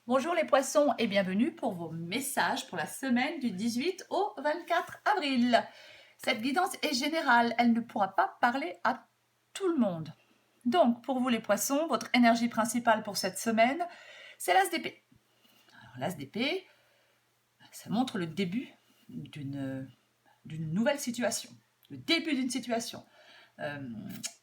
Bonjour les poissons et bienvenue pour vos messages pour la semaine du 18 au 24 avril. Cette guidance est générale, elle ne pourra pas parler à tout le monde. Donc pour vous les poissons, votre énergie principale pour cette semaine, c'est l'as d'épée. Alors l'as d'épée, ça montre le début d'une nouvelle situation, le début d'une situation.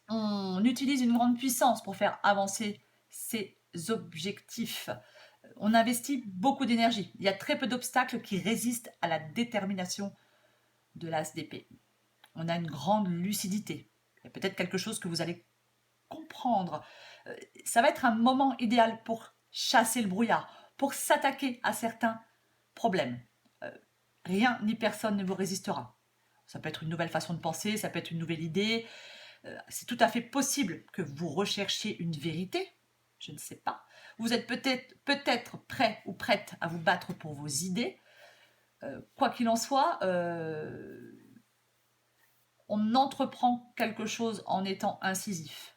On utilise une grande puissance pour faire avancer ses objectifs. On investit beaucoup d'énergie. Il y a très peu d'obstacles qui résistent à la détermination de l'as d'épée. On a une grande lucidité. Il y a peut-être quelque chose que vous allez comprendre. Ça va être un moment idéal pour chasser le brouillard, pour s'attaquer à certains problèmes. Rien ni personne ne vous résistera. Ça peut être une nouvelle façon de penser, ça peut être une nouvelle idée. C'est tout à fait possible que vous recherchiez une vérité, je ne sais pas. Vous êtes peut-être prêt ou prête à vous battre pour vos idées. Quoi qu'il en soit, on entreprend quelque chose en étant incisif.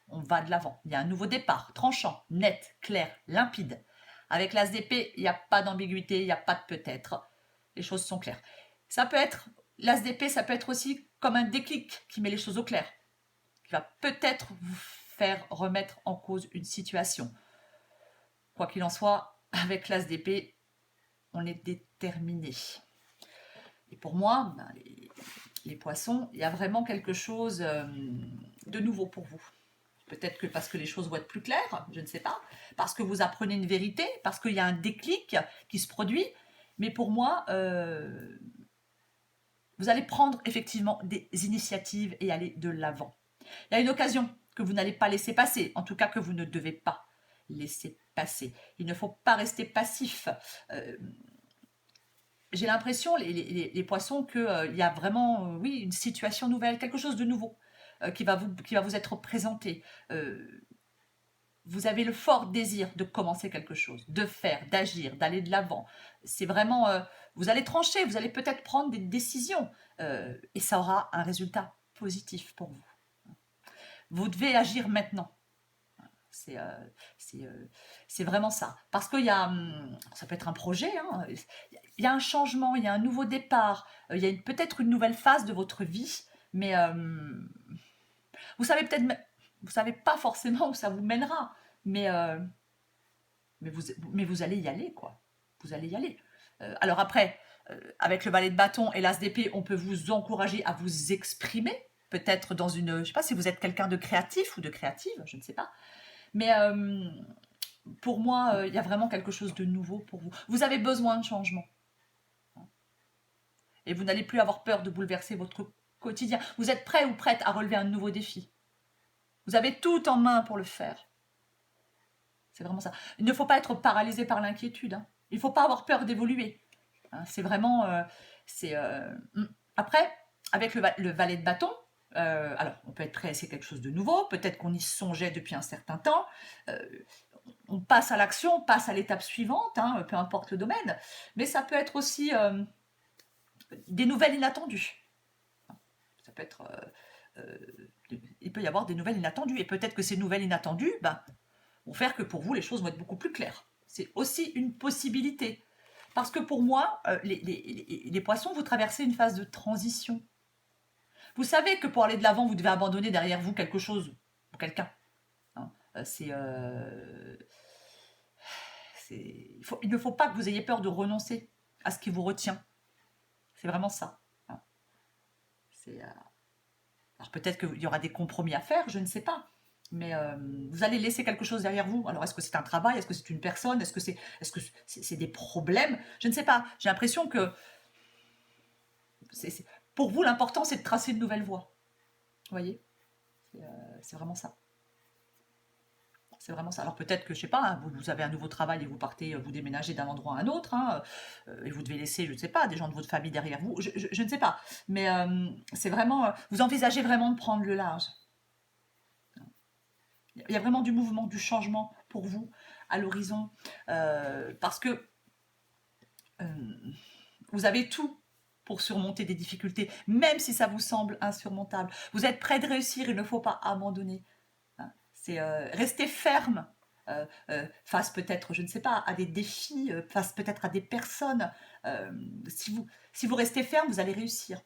On va de l'avant. Il y a un nouveau départ, tranchant, net, clair, limpide. Avec l'as d'épée, il n'y a pas d'ambiguïté, il n'y a pas de peut-être. Les choses sont claires. Ça peut être, l'as d'épée, ça peut être aussi comme un déclic qui met les choses au clair, qui va peut-être vous faire remettre en cause une situation. Quoi qu'il en soit, avec l'as d'épée, on est déterminé. Et pour moi, les poissons, il y a vraiment quelque chose de nouveau pour vous. Peut-être que parce que les choses vont être plus claires, je ne sais pas, parce que vous apprenez une vérité, parce qu'il y a un déclic qui se produit. Mais pour moi, vous allez prendre effectivement des initiatives et aller de l'avant. Il y a une occasion que vous n'allez pas laisser passer, en tout cas que vous ne devez pas laisser passer. Il ne faut pas rester passif. J'ai l'impression, les poissons, qu'il y a vraiment, oui, une situation nouvelle, quelque chose de nouveau qui va vous être présenté. Vous avez le fort désir de commencer quelque chose, de faire, d'agir, d'aller de l'avant. C'est vraiment, vous allez trancher, vous allez peut-être prendre des décisions et ça aura un résultat positif pour vous. Vous devez agir maintenant. C'est euh, c'est vraiment ça. Parce qu'il y a, ça peut être un projet, hein, il y a un changement, il y a un nouveau départ, il y a peut-être une nouvelle phase de votre vie, mais vous savez peut-être, vous savez pas forcément où ça vous mènera, mais, euh, mais vous allez y aller, quoi. Vous allez y aller. Alors après, avec le valet de bâton et l'as d'épée, on peut vous encourager à vous exprimer, peut-être dans une, je sais pas si vous êtes quelqu'un de créatif ou de créative, je ne sais pas, mais pour moi, il y a vraiment quelque chose de nouveau pour vous. Vous avez besoin de changement. Et vous n'allez plus avoir peur de bouleverser votre quotidien. Vous êtes prêt ou prête à relever un nouveau défi. Vous avez tout en main pour le faire. C'est vraiment ça. Il ne faut pas être paralysé par l'inquiétude. Hein. Il ne faut pas avoir peur d'évoluer. Hein. C'est vraiment... Après, avec le valet de bâton, alors on peut être prêt à essayer quelque chose de nouveau. Peut-être qu'on y songeait depuis un certain temps. On passe à l'action, on passe à l'étape suivante, hein, peu importe le domaine. Mais ça peut être aussi des nouvelles inattendues. Ça peut être, il peut y avoir des nouvelles inattendues. Et peut-être que ces nouvelles inattendues vont faire que pour vous, les choses vont être beaucoup plus claires. C'est aussi une possibilité. Parce que pour moi, les poissons, vous traversez une phase de transition. Vous savez que pour aller de l'avant, vous devez abandonner derrière vous quelque chose ou quelqu'un. Hein. Il ne faut pas que vous ayez peur de renoncer à ce qui vous retient. C'est vraiment ça. Hein. Alors peut-être qu'il y aura des compromis à faire, je ne sais pas. Mais vous allez laisser quelque chose derrière vous. Alors est-ce que c'est un travail? Est-ce que c'est une personne? Est-ce que c'est des problèmes? Je ne sais pas. J'ai l'impression que pour vous, l'important, c'est de tracer une nouvelle voie. Vous voyez? C'est vraiment ça. C'est vraiment ça. Alors peut-être que, je sais pas, hein, vous avez un nouveau travail et vous partez, vous déménagez d'un endroit à un autre, hein, et vous devez laisser, je ne sais pas, des gens de votre famille derrière vous. Je ne sais pas. Mais c'est vraiment, vous envisagez vraiment de prendre le large. Il y a vraiment du mouvement, du changement pour vous à l'horizon, parce que euh, vous avez tout pour surmonter des difficultés, même si ça vous semble insurmontable. Vous êtes prêt de réussir, il ne faut pas abandonner. Hein. C'est rester ferme face peut-être, je ne sais pas, à des défis, face peut-être à des personnes. Si vous restez ferme, vous allez réussir.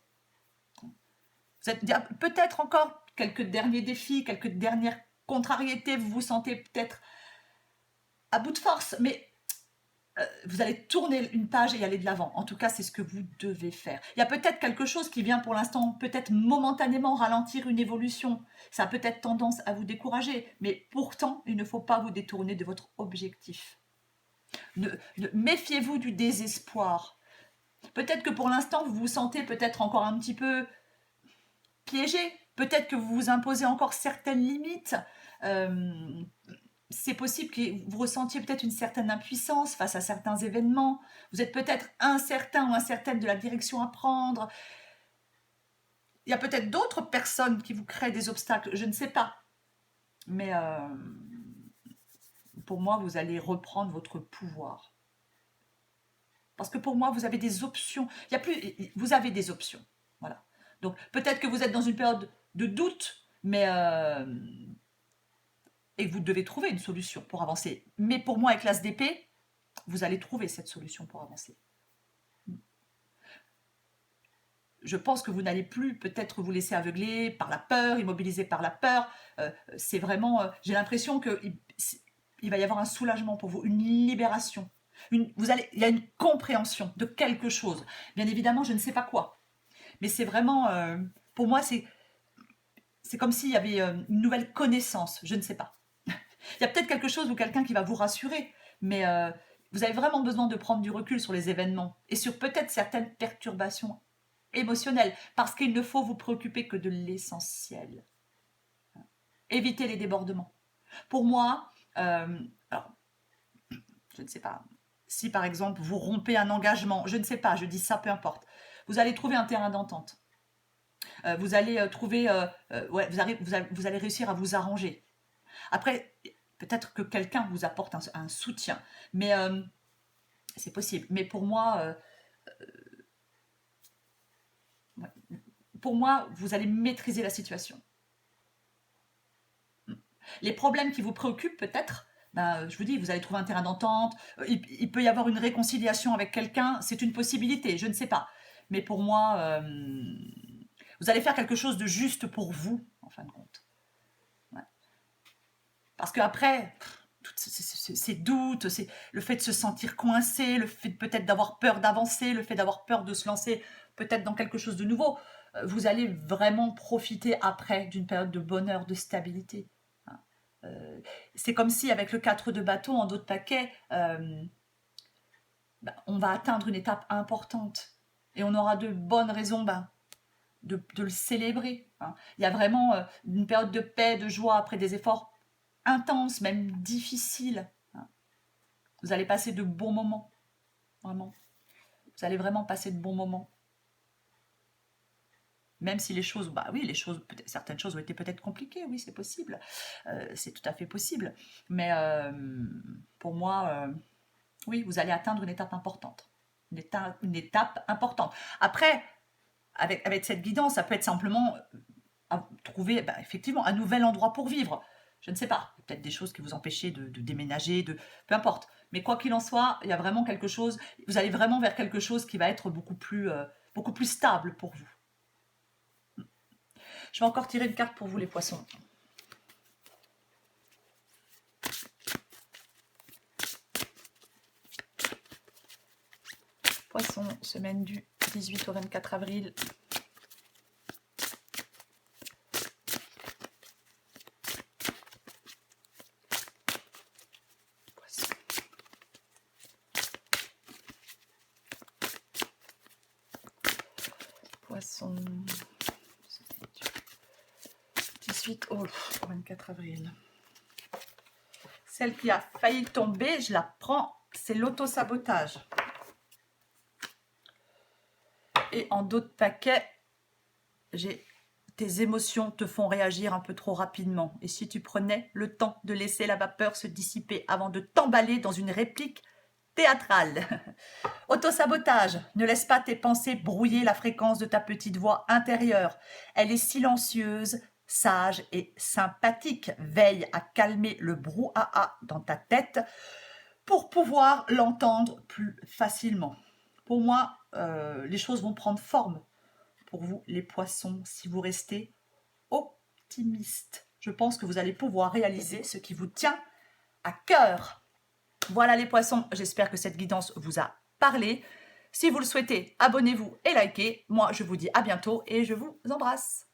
Vous êtes peut-être encore quelques derniers défis, quelques dernières contrariétés, vous vous sentez peut-être à bout de force, mais vous allez tourner une page et aller de l'avant. En tout cas, c'est ce que vous devez faire. Il y a peut-être quelque chose qui vient pour l'instant, peut-être momentanément ralentir une évolution. Ça a peut-être tendance à vous décourager, mais pourtant, il ne faut pas vous détourner de votre objectif. Méfiez-vous du désespoir. Peut-être que pour l'instant, vous vous sentez peut-être encore un petit peu piégé. Peut-être que vous vous imposez encore certaines limites. C'est possible que vous ressentiez peut-être une certaine impuissance face à certains événements. Vous êtes peut-être incertain ou incertaine de la direction à prendre. Il y a peut-être d'autres personnes qui vous créent des obstacles, je ne sais pas. Mais pour moi, vous allez reprendre votre pouvoir. Parce que pour moi, vous avez des options. Vous avez des options. Voilà. Donc peut-être que vous êtes dans une période de doute, mais et vous devez trouver une solution pour avancer. Mais pour moi, avec l'as d'épée, vous allez trouver cette solution pour avancer. Je pense que vous n'allez plus peut-être vous laisser aveugler par la peur, immobiliser par la peur. C'est vraiment, j'ai l'impression qu'il va y avoir un soulagement pour vous, une libération. Il y a une compréhension de quelque chose. Bien évidemment, je ne sais pas quoi. Mais c'est vraiment, pour moi, c'est comme s'il y avait une nouvelle connaissance. Je ne sais pas. Il y a peut-être quelque chose ou quelqu'un qui va vous rassurer, mais vous avez vraiment besoin de prendre du recul sur les événements et sur peut-être certaines perturbations émotionnelles, parce qu'il ne faut vous préoccuper que de l'essentiel. Évitez les débordements. Pour moi, alors, je ne sais pas, si par exemple vous rompez un engagement, je ne sais pas, je dis ça, peu importe, vous allez trouver un terrain d'entente. Vous allez trouver, ouais, vous allez réussir à vous arranger. Après, peut-être que quelqu'un vous apporte un soutien, mais c'est possible. Mais pour moi, vous allez maîtriser la situation. Les problèmes qui vous préoccupent, peut-être, ben, je vous dis, vous allez trouver un terrain d'entente, il peut y avoir une réconciliation avec quelqu'un, c'est une possibilité, je ne sais pas. Mais pour moi, vous allez faire quelque chose de juste pour vous, en fin de compte. Ouais. Parce qu'après, ces doutes, le fait de se sentir coincé, le fait peut-être d'avoir peur d'avancer, le fait d'avoir peur de se lancer peut-être dans quelque chose de nouveau, vous allez vraiment profiter après d'une période de bonheur, de stabilité. C'est comme si avec le 4 de bâton en dos de paquet, on va atteindre une étape importante et on aura de bonnes raisons de le célébrer. Il y a vraiment une période de paix, de joie après des efforts intenses, même difficiles. Vous allez passer de bons moments, vraiment. Vous allez vraiment passer de bons moments. Même si les choses, certaines choses ont été peut-être compliquées, oui, c'est possible. C'est tout à fait possible. Mais pour moi, oui, vous allez atteindre une étape importante. Une étape importante. Après, avec cette guidance, ça peut être simplement trouver effectivement un nouvel endroit pour vivre. Je ne sais pas, peut-être des choses qui vous empêchaient de déménager, peu importe. Mais quoi qu'il en soit, il y a vraiment quelque chose, vous allez vraiment vers quelque chose qui va être beaucoup plus stable pour vous. Je vais encore tirer une carte pour vous, les poissons. Poissons, semaine du 18 au 24 avril. Poissons, 18 au 24 avril. Celle qui a failli tomber, je la prends, c'est l'auto-sabotage. Et en dos de paquet, j'ai tes émotions te font réagir un peu trop rapidement. Et si tu prenais le temps de laisser la vapeur se dissiper avant de t'emballer dans une réplique théâtrale. Autosabotage. Ne laisse pas tes pensées brouiller la fréquence de ta petite voix intérieure. Elle est silencieuse, sage et sympathique. Veille à calmer le brouhaha dans ta tête pour pouvoir l'entendre plus facilement. Pour moi, les choses vont prendre forme pour vous, les poissons, si vous restez optimiste. Je pense que vous allez pouvoir réaliser ce qui vous tient à cœur. Voilà les poissons, j'espère que cette guidance vous a parlé. Si vous le souhaitez, abonnez-vous et likez. Moi, je vous dis à bientôt et je vous embrasse.